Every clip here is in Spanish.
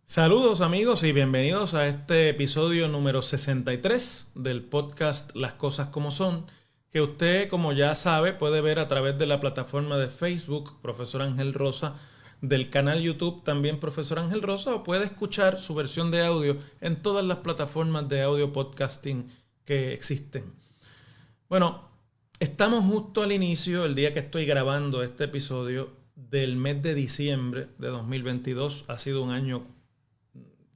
Saludos amigos y bienvenidos a este episodio número 63 del podcast Las Cosas Como Son, que usted, como ya sabe, puede ver a través de la plataforma de Facebook Profesor Ángel Rosa, del canal YouTube también Profesor Ángel Rosa, o puede escuchar su versión de audio en todas las plataformas de audio podcasting que existen. Bueno, estamos justo al inicio, el día que estoy grabando este episodio, del mes de diciembre de 2022. Ha sido un año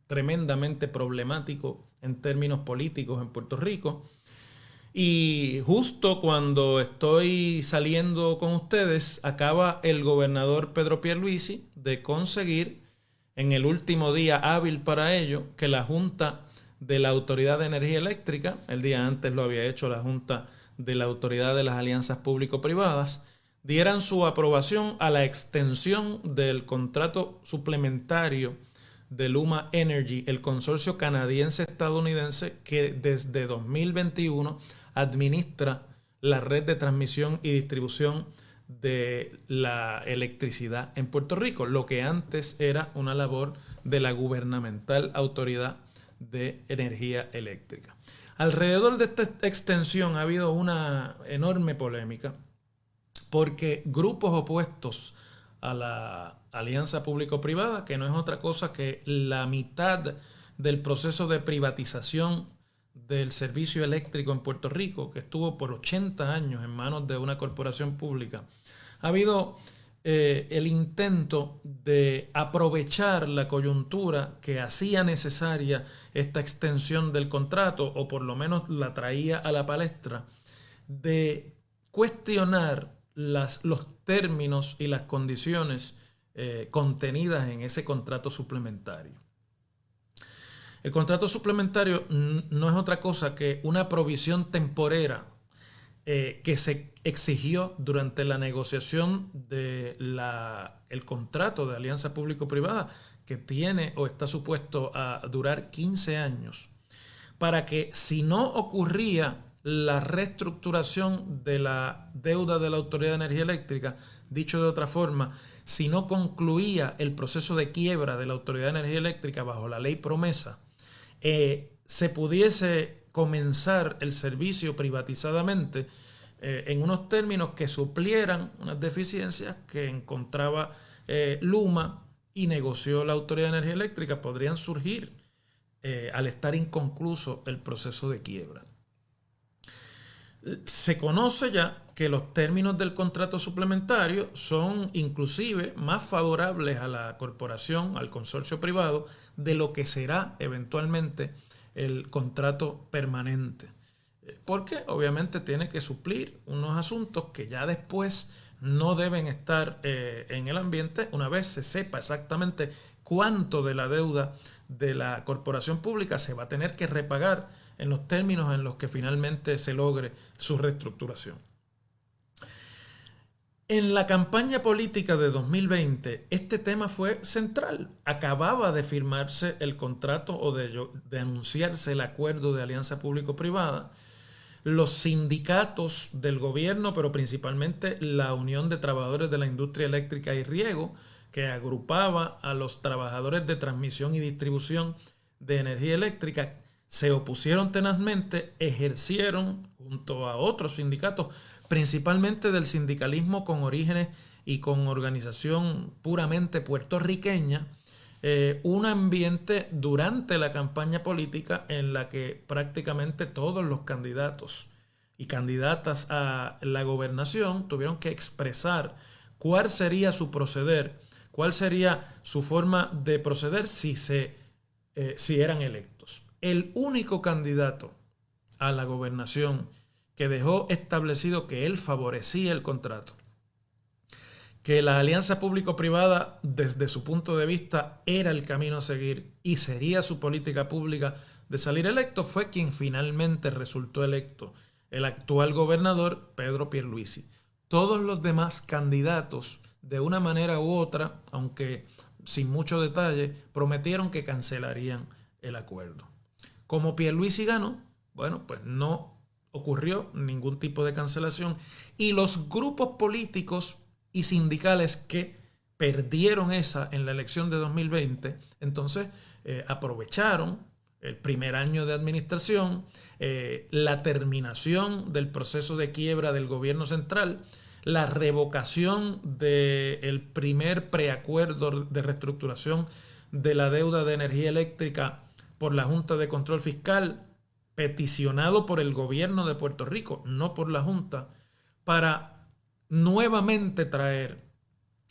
tremendamente problemático en términos políticos en Puerto Rico. Y justo cuando estoy saliendo con ustedes, acaba el gobernador Pedro Pierluisi de conseguir, en el último día hábil para ello, que la Junta de la Autoridad de Energía Eléctrica, el día antes lo había hecho la Junta de la Autoridad de las Alianzas Público-Privadas, dieran su aprobación a la extensión del contrato suplementario de Luma Energy, el consorcio canadiense-estadounidense que desde 2021 administra la red de transmisión y distribución de la electricidad en Puerto Rico, lo que antes era una labor de la gubernamental Autoridad de Energía Eléctrica. Alrededor de esta extensión ha habido una enorme polémica porque grupos opuestos a la alianza público-privada, que no es otra cosa que la mitad del proceso de privatización del servicio eléctrico en Puerto Rico, que estuvo por 80 años en manos de una corporación pública. Ha habido el intento de aprovechar la coyuntura que hacía necesaria esta extensión del contrato, o por lo menos la traía a la palestra, de cuestionar los términos y las condiciones contenidas en ese contrato suplementario. El contrato suplementario no es otra cosa que una provisión temporera que se exigió durante la negociación del contrato de alianza público-privada, que tiene o está supuesto a durar 15 años, para que si no ocurría la reestructuración de la deuda de la Autoridad de Energía Eléctrica, dicho de otra forma, si no concluía el proceso de quiebra de la Autoridad de Energía Eléctrica bajo la ley promesa, se pudiese comenzar el servicio privatizadamente en unos términos que suplieran unas deficiencias que encontraba Luma y negoció la Autoridad de Energía Eléctrica, podrían surgir al estar inconcluso el proceso de quiebra. Se conoce ya que los términos del contrato suplementario son inclusive más favorables a la corporación, al consorcio privado, de lo que será eventualmente el contrato permanente. Porque obviamente tiene que suplir unos asuntos que ya después no deben estar en el ambiente una vez se sepa exactamente cuánto de la deuda de la corporación pública se va a tener que repagar en los términos en los que finalmente se logre su reestructuración. En la campaña política de 2020, este tema fue central. Acababa de firmarse el contrato o de anunciarse el acuerdo de alianza público-privada. Los sindicatos del gobierno, pero principalmente la Unión de Trabajadores de la Industria Eléctrica y Riego, que agrupaba a los trabajadores de transmisión y distribución de energía eléctrica, se opusieron tenazmente, ejercieron junto a otros sindicatos, principalmente del sindicalismo con orígenes y con organización puramente puertorriqueña, un ambiente durante la campaña política en la que prácticamente todos los candidatos y candidatas a la gobernación tuvieron que expresar cuál sería su proceder, cuál sería su forma de proceder si eran electos. El único candidato a la gobernación que dejó establecido que él favorecía el contrato, que la alianza público-privada desde su punto de vista era el camino a seguir y sería su política pública de salir electo, fue quien finalmente resultó electo, el actual gobernador Pedro Pierluisi. Todos los demás candidatos, de una manera u otra, aunque sin mucho detalle, prometieron que cancelarían el acuerdo. Como Pierluisi ganó, bueno, pues no ocurrió ningún tipo de cancelación y los grupos políticos y sindicales que perdieron esa en la elección de 2020, entonces aprovecharon el primer año de administración, la terminación del proceso de quiebra del gobierno central, la revocación del primer preacuerdo de reestructuración de la deuda de energía eléctrica por la Junta de Control Fiscal, peticionado por el gobierno de Puerto Rico, no por la Junta, para nuevamente traer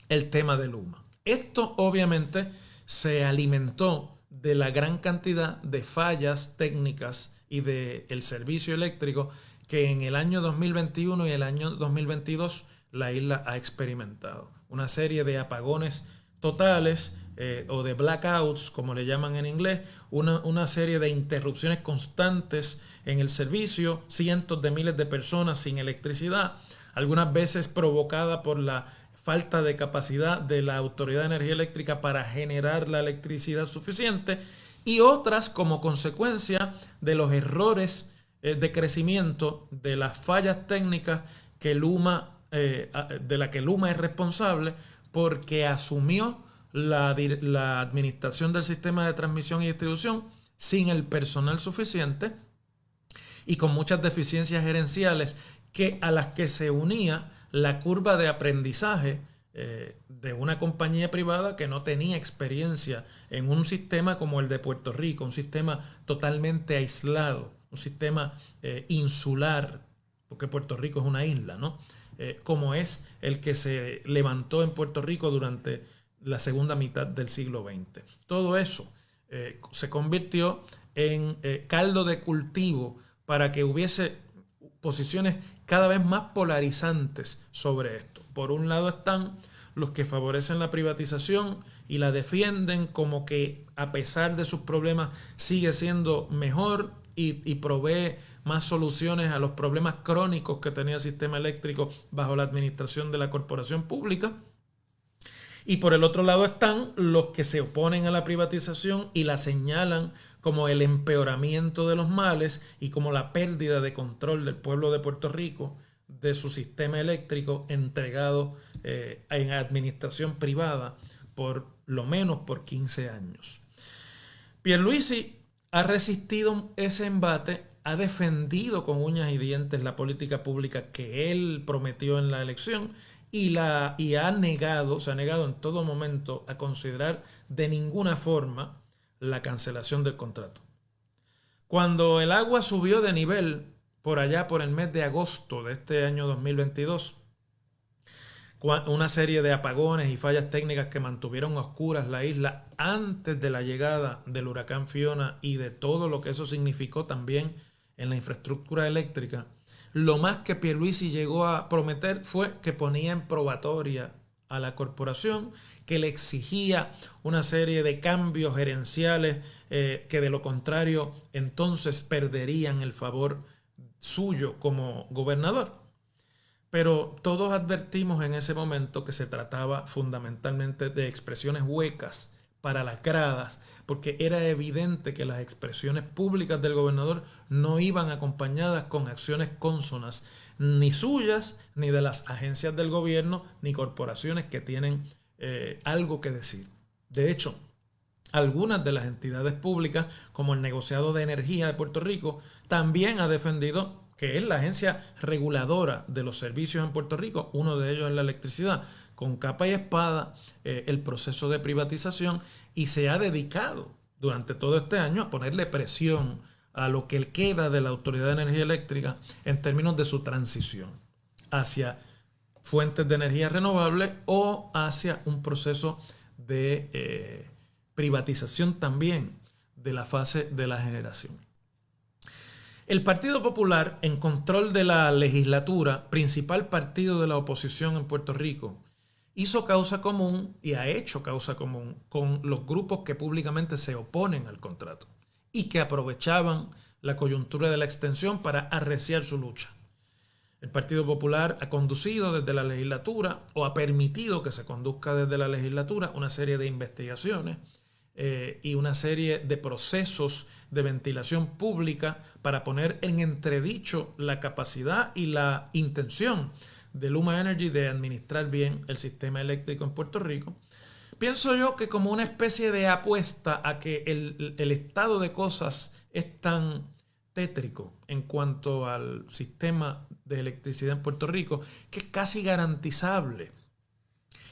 el tema de Luma. Esto obviamente se alimentó de la gran cantidad de fallas técnicas y del servicio eléctrico que en el año 2021 y el año 2022 la isla ha experimentado. Una serie de apagones totales o de blackouts, como le llaman en inglés, una serie de interrupciones constantes en el servicio, cientos de miles de personas sin electricidad, algunas veces provocada por la falta de capacidad de la Autoridad de Energía Eléctrica para generar la electricidad suficiente, y otras como consecuencia de los errores de crecimiento, de las fallas técnicas que de la que Luma es responsable, porque asumió la administración del sistema de transmisión y distribución sin el personal suficiente y con muchas deficiencias gerenciales a las que se unía la curva de aprendizaje de una compañía privada que no tenía experiencia en un sistema como el de Puerto Rico, un sistema totalmente aislado, un sistema insular, porque Puerto Rico es una isla, ¿no? Como es el que se levantó en Puerto Rico durante la segunda mitad del siglo XX. Todo eso se convirtió en caldo de cultivo para que hubiese posiciones cada vez más polarizantes sobre esto. Por un lado están los que favorecen la privatización y la defienden como que a pesar de sus problemas sigue siendo mejor y provee más soluciones a los problemas crónicos que tenía el sistema eléctrico bajo la administración de la corporación pública. Y por el otro lado están los que se oponen a la privatización y la señalan como el empeoramiento de los males y como la pérdida de control del pueblo de Puerto Rico de su sistema eléctrico entregado en administración privada por lo menos por 15 años. Pierluisi ha resistido ese embate, ha defendido con uñas y dientes la política pública que él prometió en la elección y se ha negado en todo momento a considerar de ninguna forma la cancelación del contrato. Cuando el agua subió de nivel por allá por el mes de agosto de este año 2022, una serie de apagones y fallas técnicas que mantuvieron a oscuras la isla antes de la llegada del huracán Fiona y de todo lo que eso significó también en la infraestructura eléctrica, lo más que Pierluisi llegó a prometer fue que ponía en probatoria a la corporación, que le exigía una serie de cambios gerenciales que de lo contrario entonces perderían el favor suyo como gobernador. Pero todos advertimos en ese momento que se trataba fundamentalmente de expresiones huecas para las gradas, porque era evidente que las expresiones públicas del gobernador no iban acompañadas con acciones cónsonas, ni suyas, ni de las agencias del gobierno, ni corporaciones que tienen algo que decir. De hecho, algunas de las entidades públicas, como el negociado de energía de Puerto Rico, también ha defendido que es la agencia reguladora de los servicios en Puerto Rico, uno de ellos es la electricidad, con capa y espada el proceso de privatización, y se ha dedicado durante todo este año a ponerle presión a lo que queda de la Autoridad de Energía Eléctrica en términos de su transición hacia fuentes de energía renovable o hacia un proceso de privatización también de la fase de la generación. El Partido Popular, en control de la legislatura, principal partido de la oposición en Puerto Rico, hizo causa común y ha hecho causa común con los grupos que públicamente se oponen al contrato y que aprovechaban la coyuntura de la extensión para arreciar su lucha. El Partido Popular ha conducido desde la legislatura o ha permitido que se conduzca desde la legislatura una serie de investigaciones y una serie de procesos de ventilación pública para poner en entredicho la capacidad y la intención de Luma Energy de administrar bien el sistema eléctrico en Puerto Rico. Pienso yo que como una especie de apuesta a que el estado de cosas es tan tétrico en cuanto al sistema de electricidad en Puerto Rico, que es casi garantizable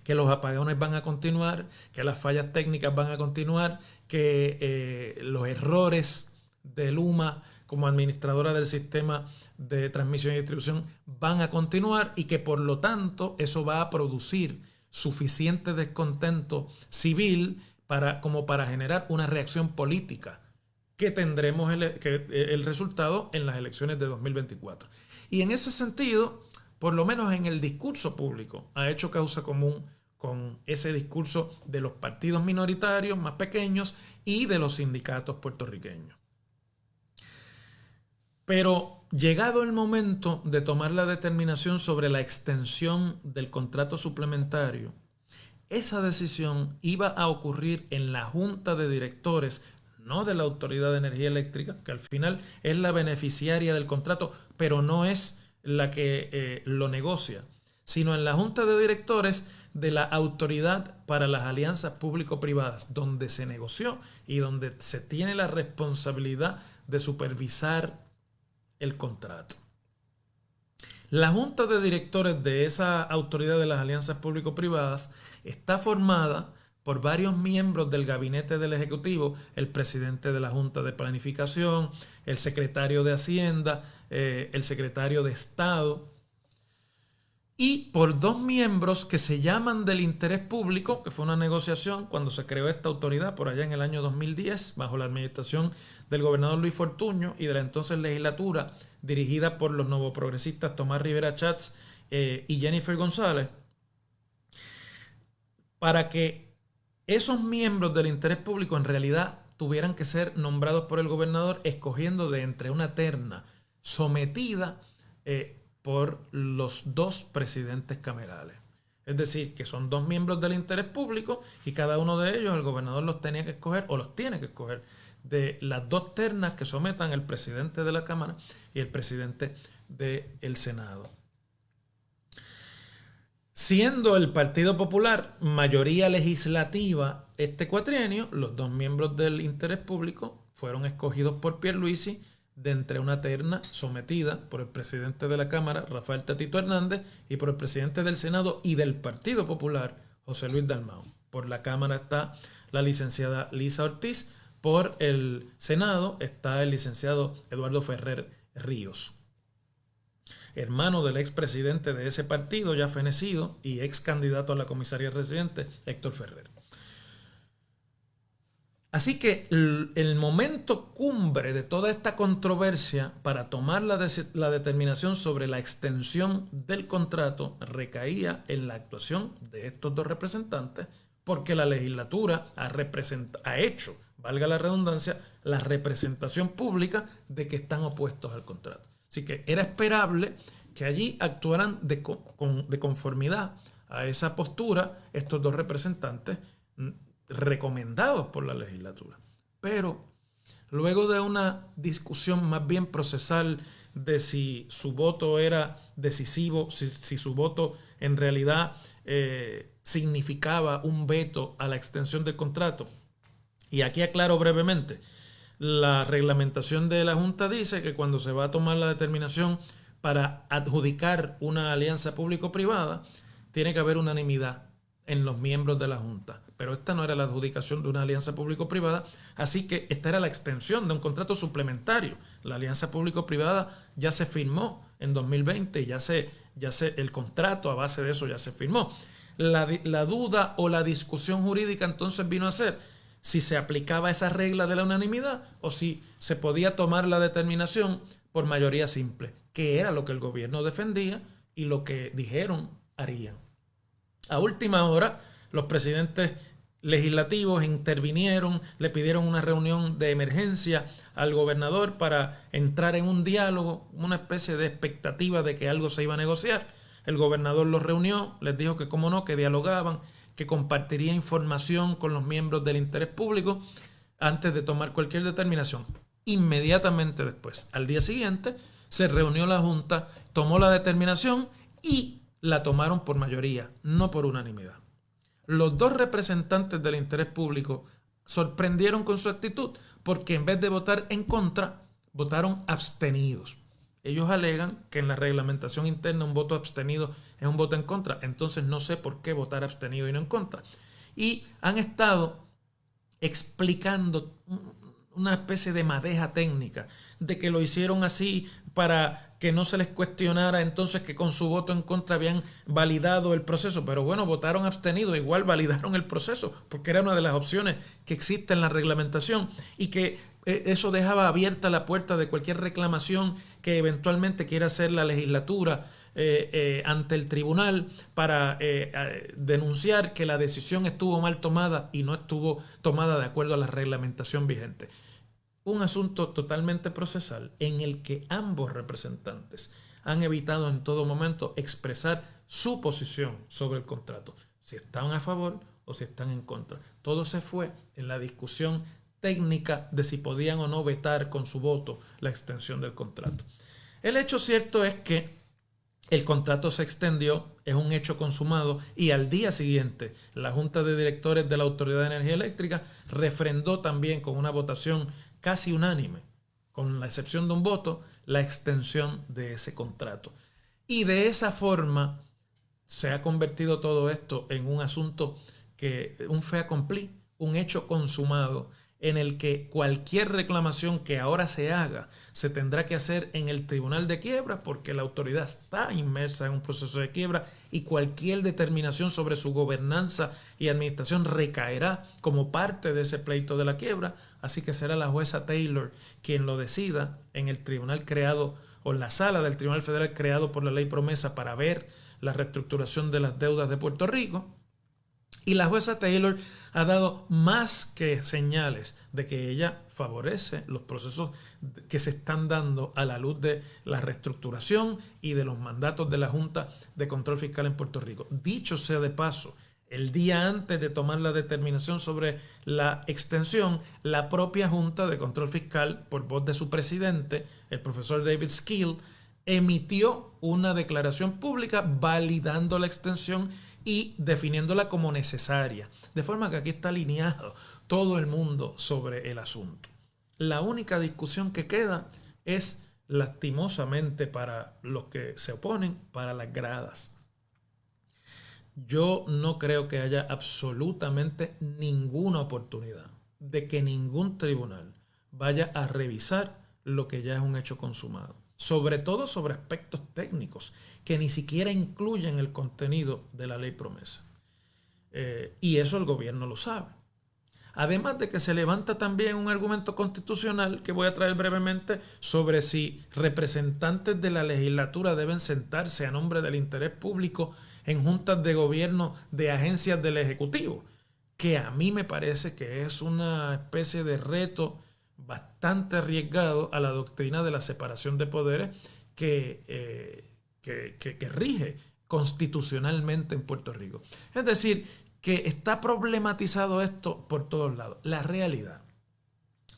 que los apagones van a continuar, que las fallas técnicas van a continuar, que los errores de Luma como administradora del sistema de transmisión y distribución van a continuar y que por lo tanto eso va a producir suficiente descontento civil como para generar una reacción política que tendremos el resultado en las elecciones de 2024. Y en ese sentido, por lo menos en el discurso público, ha hecho causa común con ese discurso de los partidos minoritarios más pequeños y de los sindicatos puertorriqueños. Pero llegado el momento de tomar la determinación sobre la extensión del contrato suplementario, esa decisión iba a ocurrir en la Junta de Directores, no de la Autoridad de Energía Eléctrica, que al final es la beneficiaria del contrato, pero no es la que lo negocia, sino en la Junta de Directores de la Autoridad para las Alianzas Público-Privadas, donde se negoció y donde se tiene la responsabilidad de supervisar el contrato. La Junta de Directores de esa Autoridad de las Alianzas Público-Privadas está formada por varios miembros del gabinete del Ejecutivo, el presidente de la Junta de Planificación, el secretario de Hacienda, el secretario de Estado, y por dos miembros que se llaman del interés público, que fue una negociación cuando se creó esta autoridad por allá en el año 2010, bajo la administración del gobernador Luis Fortuño y de la entonces legislatura dirigida por los novoprogresistas Tomás Rivera Chats y Jennifer González, para que esos miembros del interés público en realidad tuvieran que ser nombrados por el gobernador escogiendo de entre una terna sometida por los dos presidentes camerales. Es decir, que son dos miembros del interés público y cada uno de ellos el gobernador los tenía que escoger o los tiene que escoger de las dos ternas que sometan el presidente de la Cámara y el presidente del Senado. Siendo el Partido Popular mayoría legislativa este cuatrienio, los dos miembros del interés público fueron escogidos por Pierluisi de entre una terna sometida por el presidente de la Cámara, Rafael Tatito Hernández, y por el presidente del Senado y del Partido Popular, José Luis Dalmau. Por la Cámara está la licenciada Lisa Ortiz, por el Senado está el licenciado Eduardo Ferrer Ríos, hermano del expresidente de ese partido ya fenecido y ex candidato a la comisaría residente, Héctor Ferrer. Así que el momento cumbre de toda esta controversia para tomar la determinación sobre la extensión del contrato recaía en la actuación de estos dos representantes, porque la legislatura ha hecho, valga la redundancia, la representación pública de que están opuestos al contrato. Así que era esperable que allí actuaran de conformidad a esa postura estos dos representantes recomendados por la legislatura. Pero luego de una discusión más bien procesal de si su voto era decisivo, si su voto en realidad significaba un veto a la extensión del contrato, y aquí aclaro brevemente, la reglamentación de la Junta dice que cuando se va a tomar la determinación para adjudicar una alianza público-privada, tiene que haber unanimidad en los miembros de la Junta. Pero esta no era la adjudicación de una alianza público-privada, así que esta era la extensión de un contrato suplementario. La alianza público-privada ya se firmó en 2020 y el contrato a base de eso ya se firmó. La duda o la discusión jurídica entonces vino a ser si se aplicaba esa regla de la unanimidad o si se podía tomar la determinación por mayoría simple, que era lo que el gobierno defendía y lo que dijeron harían. A última hora, los presidentes legislativos intervinieron, le pidieron una reunión de emergencia al gobernador para entrar en un diálogo, una especie de expectativa de que algo se iba a negociar. El gobernador los reunió, les dijo que cómo no, que dialogaban, que compartiría información con los miembros del interés público antes de tomar cualquier determinación. Inmediatamente después, al día siguiente, se reunió la Junta, tomó la determinación y la tomaron por mayoría, no por unanimidad. Los dos representantes del interés público sorprendieron con su actitud porque en vez de votar en contra, votaron abstenidos. Ellos alegan que en la reglamentación interna un voto abstenido es un voto en contra, entonces no sé por qué votar abstenido y no en contra. Y han estado explicando una especie de madeja técnica de que lo hicieron así para que no se les cuestionara entonces que con su voto en contra habían validado el proceso, pero bueno, votaron abstenido, igual validaron el proceso, porque era una de las opciones que existe en la reglamentación y que eso dejaba abierta la puerta de cualquier reclamación que eventualmente quiera hacer la legislatura ante el tribunal para denunciar que la decisión estuvo mal tomada y no estuvo tomada de acuerdo a la reglamentación vigente. Un asunto totalmente procesal en el que ambos representantes han evitado en todo momento expresar su posición sobre el contrato, si están a favor o si están en contra. Todo se fue en la discusión técnica de si podían o no vetar con su voto la extensión del contrato. El hecho cierto es que el contrato se extendió, es un hecho consumado y al día siguiente la Junta de Directores de la Autoridad de Energía Eléctrica refrendó también con una votación casi unánime, con la excepción de un voto, la extensión de ese contrato. Y de esa forma se ha convertido todo esto en un asunto un fait accompli, un hecho consumado, en el que cualquier reclamación que ahora se haga se tendrá que hacer en el Tribunal de Quiebra porque la autoridad está inmersa en un proceso de quiebra y cualquier determinación sobre su gobernanza y administración recaerá como parte de ese pleito de la quiebra, así que será la jueza Taylor quien lo decida en el tribunal creado o en la sala del Tribunal Federal creado por la Ley Promesa para ver la reestructuración de las deudas de Puerto Rico. Y la jueza Taylor ha dado más que señales de que ella favorece los procesos que se están dando a la luz de la reestructuración y de los mandatos de la Junta de Control Fiscal en Puerto Rico. Dicho sea de paso, el día antes de tomar la determinación sobre la extensión, la propia Junta de Control Fiscal, por voz de su presidente, el profesor David Skeel, emitió una declaración pública validando la extensión y definiéndola como necesaria. De forma que aquí está alineado todo el mundo sobre el asunto. La única discusión que queda es, lastimosamente para los que se oponen, para las gradas. Yo no creo que haya absolutamente ninguna oportunidad de que ningún tribunal vaya a revisar lo que ya es un hecho consumado. Sobre todo sobre aspectos técnicos que ni siquiera incluyen el contenido de la ley promesa. Y eso el gobierno lo sabe. Además de que se levanta también un argumento constitucional que voy a traer brevemente sobre si representantes de la legislatura deben sentarse a nombre del interés público en juntas de gobierno de agencias del Ejecutivo, que a mí me parece que es una especie de reto bastante arriesgado a la doctrina de la separación de poderes que rige constitucionalmente en Puerto Rico. Es decir, que está problematizado esto por todos lados. La realidad,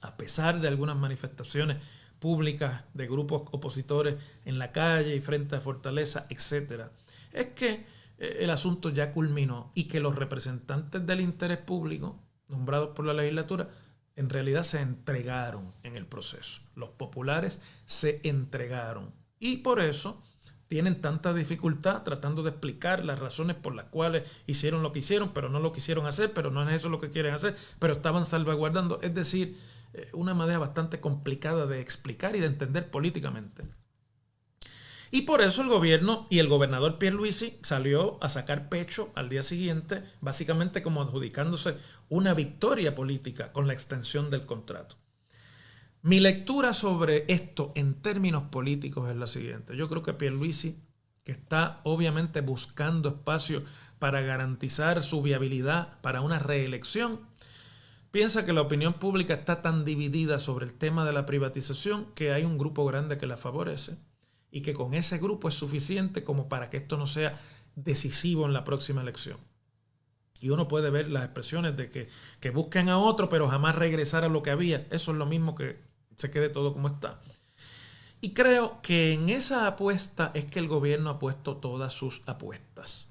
a pesar de algunas manifestaciones públicas de grupos opositores en la calle y frente a Fortaleza, etcétera, es que el asunto ya culminó y que los representantes del interés público nombrados por la legislatura en realidad se entregaron en el proceso. Los populares se entregaron y por eso tienen tanta dificultad tratando de explicar las razones por las cuales hicieron lo que hicieron, pero no lo quisieron hacer, pero no es eso lo que quieren hacer, pero estaban salvaguardando. Es decir, una manera bastante complicada de explicar y de entender políticamente. Y por eso el gobierno y el gobernador Pierluisi salió a sacar pecho al día siguiente, básicamente como adjudicándose una victoria política con la extensión del contrato. Mi lectura sobre esto en términos políticos es la siguiente. Yo creo que Pierluisi, que está obviamente buscando espacio para garantizar su viabilidad para una reelección, piensa que la opinión pública está tan dividida sobre el tema de la privatización que hay un grupo grande que la favorece y que con ese grupo es suficiente como para que esto no sea decisivo en la próxima elección. Y uno puede ver las expresiones de que busquen a otro pero jamás regresar a lo que había. Eso es lo mismo que se quede todo como está. Y creo que en esa apuesta es que el gobierno ha puesto todas sus apuestas,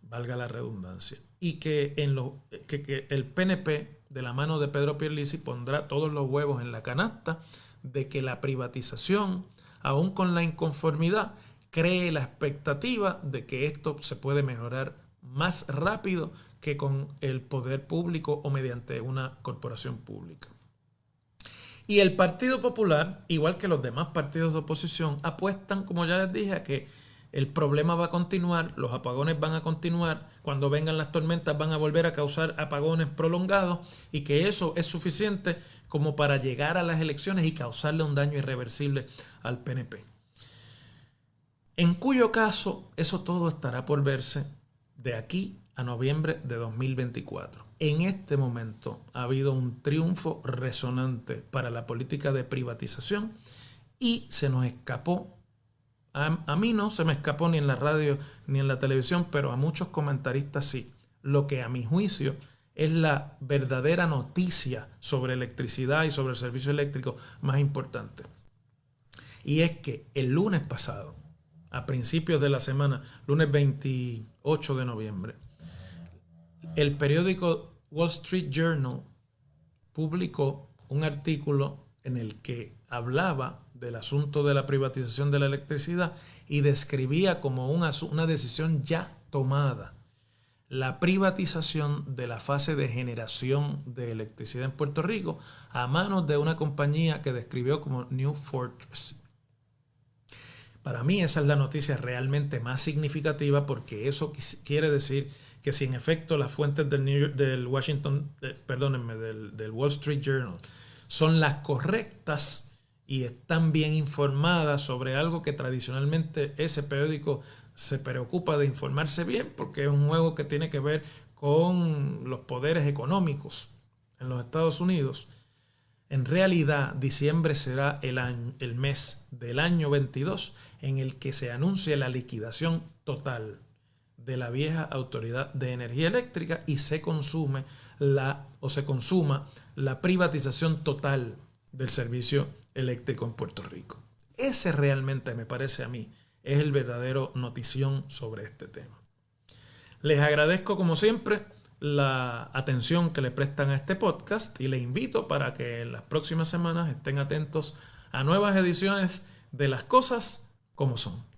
valga la redundancia, y que el PNP, de la mano de Pedro Pierluisi, pondrá todos los huevos en la canasta de que la privatización, aún con la inconformidad, cree la expectativa de que esto se puede mejorar más rápido que con el poder público o mediante una corporación pública. Y el Partido Popular, igual que los demás partidos de oposición, apuestan, como ya les dije, a que el problema va a continuar, los apagones van a continuar, cuando vengan las tormentas van a volver a causar apagones prolongados y que eso es suficiente como para llegar a las elecciones y causarle un daño irreversible al PNP. En cuyo caso, eso todo estará por verse de aquí a noviembre de 2024. En este momento ha habido un triunfo resonante para la política de privatización y se nos escapó, a mí no se me escapó ni en la radio ni en la televisión, pero a muchos comentaristas sí, lo que a mi juicio es la verdadera noticia sobre electricidad y sobre el servicio eléctrico más importante. Y es que el lunes pasado, a principios de la semana, lunes 28 de noviembre, el periódico Wall Street Journal publicó un artículo en el que hablaba del asunto de la privatización de la electricidad y describía como una decisión ya tomada la privatización de la fase de generación de electricidad en Puerto Rico a manos de una compañía que describió como New Fortress. Para mí esa es la noticia realmente más significativa porque eso quiere decir que si en efecto las fuentes del Wall Street Journal son las correctas y están bien informadas sobre algo que tradicionalmente ese periódico se preocupa de informarse bien porque es un juego que tiene que ver con los poderes económicos en los Estados Unidos. En realidad, diciembre será el mes del año 22 en el que se anuncia la liquidación total de la vieja Autoridad de Energía Eléctrica y se consuma la privatización total del servicio eléctrico en Puerto Rico. Ese realmente, me parece a mí, es el verdadero notición sobre este tema. Les agradezco, como siempre, la atención que le prestan a este podcast y les invito para que en las próximas semanas estén atentos a nuevas ediciones de Las Cosas como Son.